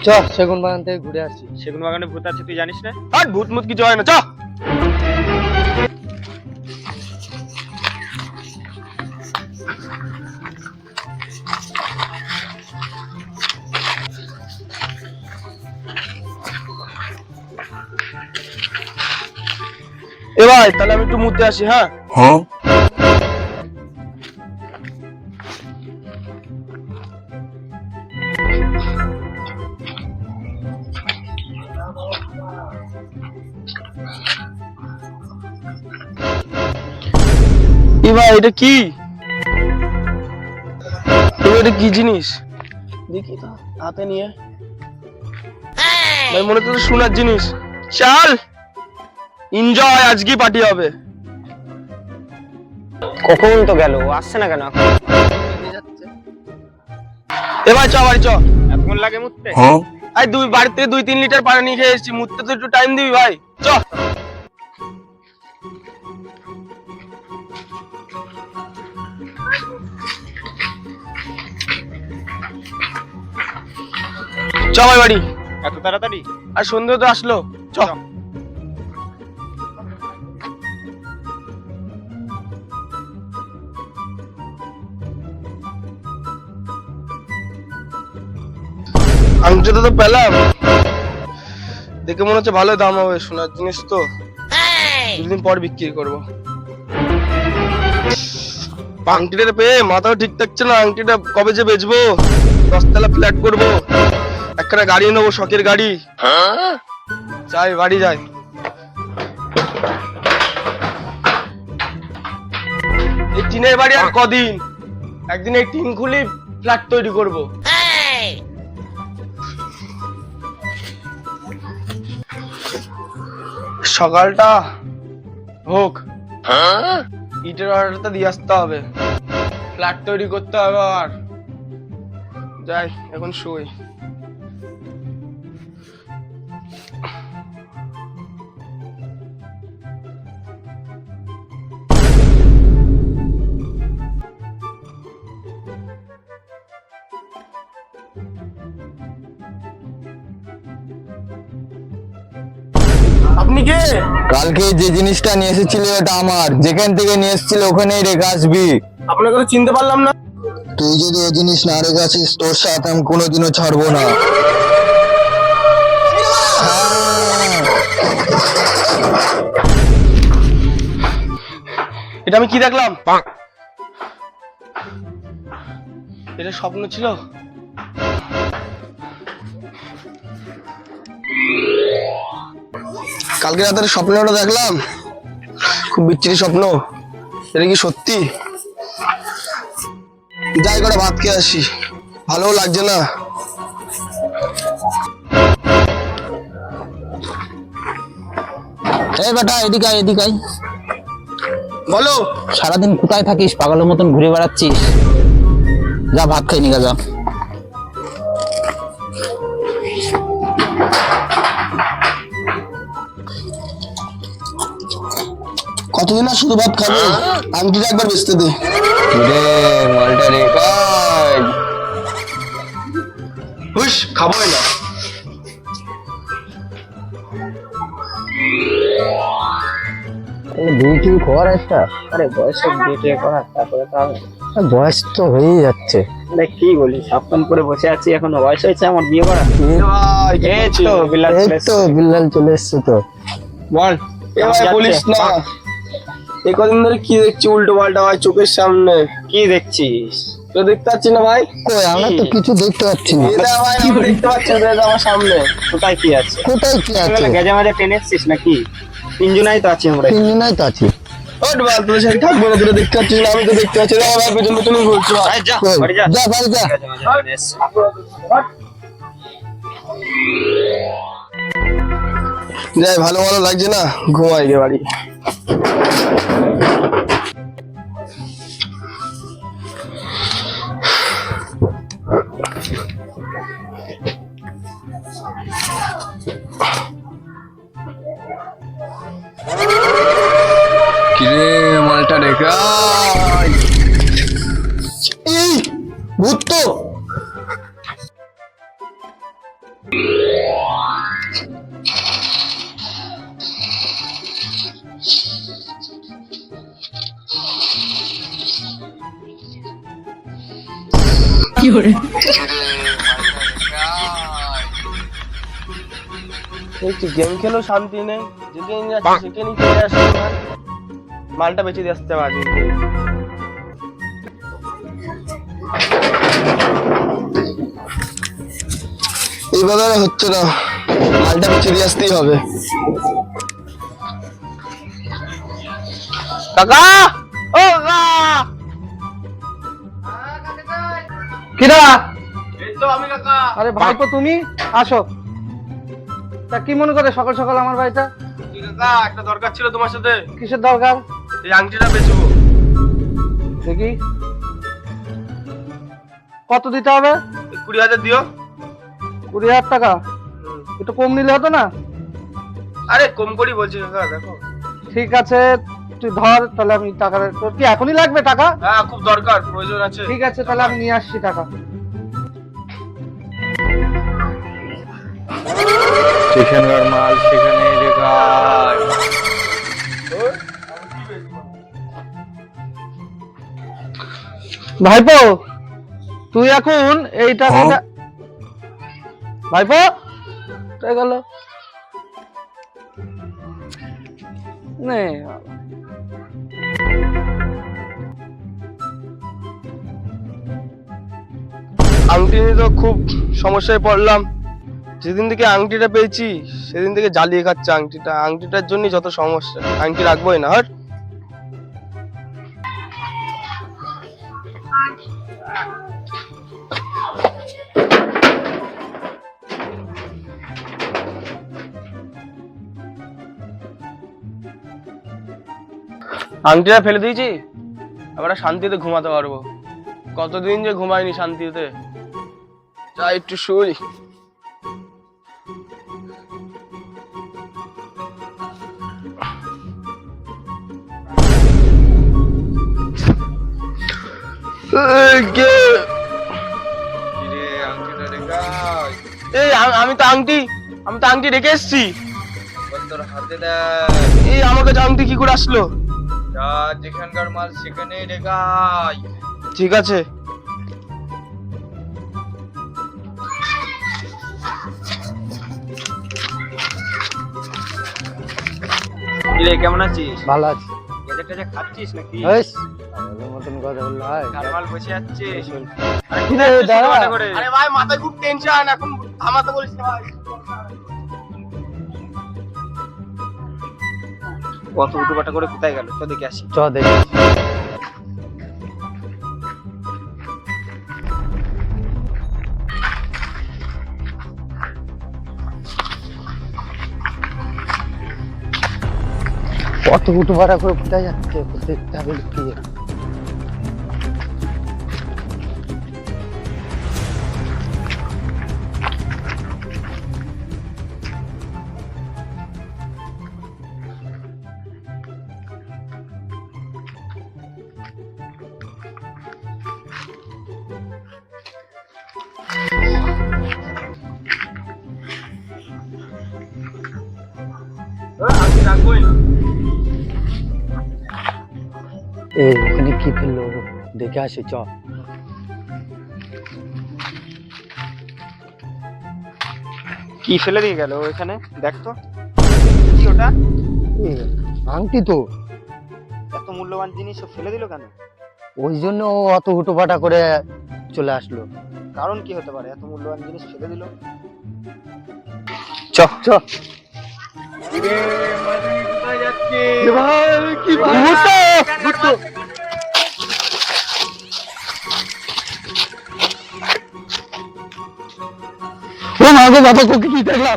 চ সেগুন বাগান থেকে ঘুরে আসি। সেগুন বাগানে ভূত আছে তুই জানিস না? আর ভূত মুত কিছু হয় না, চ। এ ভাই তাহলে আমি একটু মুতে আসি। হ্যাঁ ভাই এটা কি? এটা কি জিনিস দেখি তো হাতে নিয়ে। ভাই মনে তো শোনার জিনিস। চল এনজয়, আজকে পার্টি হবে। কখন তো গেল, আসছে না কেন? এ ভাই চ বাড়ি চ। এতক্ষণ লাগে মুততে? আই বাড়িতে 2-3 লিটার পানি নিয়ে খেয়ে এসেছি, মুততে তো একটু টাইম দিবি ভাই। চ চ ভাই বাড়ি। এত তাড়াতাড়ি? আর সন্ধ্যে তো আসলো, চ। আংটিটা তো পেলাম, দেখে মনে হচ্ছে ভালো দাম হবে, সোনার জিনিস তো দুদিন পর বিক্রি করবো। আংটিটা পেয়ে মাথাও ঠিক থাকছে না, আংটিটা কবে যে বেচবো, 10 তলা ফ্ল্যাট করবো, একটা গাড়ি নেবো, শখের গাড়ি। যাই বাড়ি যাই। এই টিনের বাড়ি আর কদিন, একদিন এই টিন খুলি ফ্ল্যাট তৈরি করবো। সকালটা হোক, ইটের অর্ডারটা দিয়ে আসতে হবে, ফ্ল্যাট তৈরি করতে হবে। আর যাই এখন শুই। আপনি কে? কালকে যে জিনিসটা নিয়ে এসেছিল এটা আমার, যেখান থেকে নিয়ে এসেছিল ওখানেই রেখে আসবি। আপনাকে তো চিনতে পারলাম না। তুই যদি ওই জিনিস না রেখে আসিস তোর সাথে আমি কোনোদিনও ছাড়বো না। এটা আমি কি দেখলাম? এটা স্বপ্ন ছিল? কালকে রাতের স্বপ্নটা দেখলাম, খুব বিচ্ছিরি স্বপ্ন। এটা কি সত্যি? যাই করে ভাত খেয়ে আসি, ভালো লাগছে না। এই বেটা এদিকে আয়, এদিকে আয়। বলো। সারাদিন কোথায় থাকিস? পাগলের মতন ঘুরে বেড়াচ্ছিস, যা ভাত খাই নিগা যা। কতদিন আর শুধু ভাত খাবে? আংটিটা একবার বেচতে দে। রে মালটা রে কাজ হুস, খাবোই না। ডিউটি কর একটা। আরে বয়সে বিয়ে করা, তারপরে তো হবে। বয়স তো হয়েই যাচ্ছে। আরে কি বলিস, সাবধান করে বসে আছি, এখনো বয়স হয়েছে আমার বিয়ে করা? এই তো বিল্লাল এই চলে তো এসেছে। বিল্লাল চলে এসছে তো। বল। এবার বলিস না, এই কদিন ধরে কি দেখছি উল্টো পাল্টা ভাই চোখের সামনে। কি দেখছিস? তো দেখতে পাচ্ছি না ভাই। কই আমরা তো কিছু দেখতে পাচ্ছি না। এটা ভাই আমি দেখতে পাচ্ছি না, এটা আমার সামনে। কোথায় কি আছে? কোথায় কি আছে? গেজে মাঝে টেনে এসছিস নাকি? তিনজনাই তো আছি আমরা। তিনজনাই তো আছি। ওট বাল, তোর সাথে থাকবো না, তোরা দেখতে পাচ্ছিস না, আমি তো দেখতে পাচ্ছি না। আমার পেছন পেছন ঘুরছি। আয় যা, কই? বাড়ি যা। যা বাড়ি যা। গেজে মাঝে টেনে এসছি। যাই, ভালো ভালো লাগছে না, ঘুমাই গে বাড়ি। কিরে মালটা রেখা, এই ভূত তো। একটু গেম খেলো শান্তি নেই, যেখানে যাচ্ছে সেখানেই চলে আসছে মাল। মালটা বেঁচে দিয়ে আসতে হবে আজকে। এইভাবে আর হচ্ছে না, মালটা বেঁচে দিয়ে আসতেই হবে। কাকা, ও কাকা, কিরা? এই তো আমি কাকা। আরে ভাইপো তুমি আসো। তা কি মনে করে সকাল সকাল আমার বাড়িটা? কি কাকা, একটা দরকার ছিল তোমার সাথে। কিসের দরকার? এই আংটিটা বেচবো। দেখি কত দিতে হবে? 20,000 দিও। 20,000 টাকা? একটু কম নিলে হতো না? আরে কম করি বলছি কাকা, দেখো। ঠিক আছে তুই ধর, তাহলে আমি টাকাটা, তোর কি এখনই লাগবে টাকা? হ্যাঁ খুব দরকার, প্রয়োজন আছে। ঠিক আছে তাহলে আমি নিয়ে আসছি টাকা। সেখানকার মাল সেখানে রেখায়। ভাইপো তুই এখন এই টাকাটা, ভাইপো কোথায় গেল? নে আংটি নিয়ে তো খুব সমস্যায় পড়লাম। যেদিন থেকে আংটিটা পেয়েছি সেদিন থেকে জ্বালিয়ে খাচ্ছে আংটিটা। আংটিটার জন্যই যত সমস্যা, আংটি রাখবোই না। হট আংটিটা ফেলে দিয়েছি, আবার শান্তিতে ঘুমাতে পারবো। কতদিন যে ঘুমাইনি শান্তিতে, যা একটু শুই। আমি তো আংটি রেখে এসছি। তোর হাতে দেয়। এই আমার কাছে আংটি কি করে আসলো? যা যেখানকার মাল সেখানে রেখায়। ঠিক আছে। কিরে কেমন আছিস? ভালো আছি। গেজে টেজে খাচ্ছিস নাকি? বেশ ভালো মতন কথা বললে হয়। কার মাল বসে যাচ্ছিস? কি রে দাদা? আরে ভাই মাথায় খুব টেনশন, এখন থামাতে বলিস না ভাই। কত উঠোপাটা করে কোথায় গেল? তো দেখে আসি। চ দেখি। কত উঠো ভাড়া করে কোথায় যাচ্ছে দেখতে হবে কি? আমি রাখবোই না। এই ওখানে কি ফেললো দেখে আসি চ। কি ফেলে দিয়ে গেল ওখানে? দেখ তো কি ওটা। আংটি তো। এত মূল্যবান জিনিস ও ফেলে দিল কেন? ওই জন্য ও অত হুটোপাটা করে চলে আসলো। কারণ কি হতে পারে এত মূল্যবান জিনিস ফেলে দিল? চ চ। কি বাবা কি দেখলাম?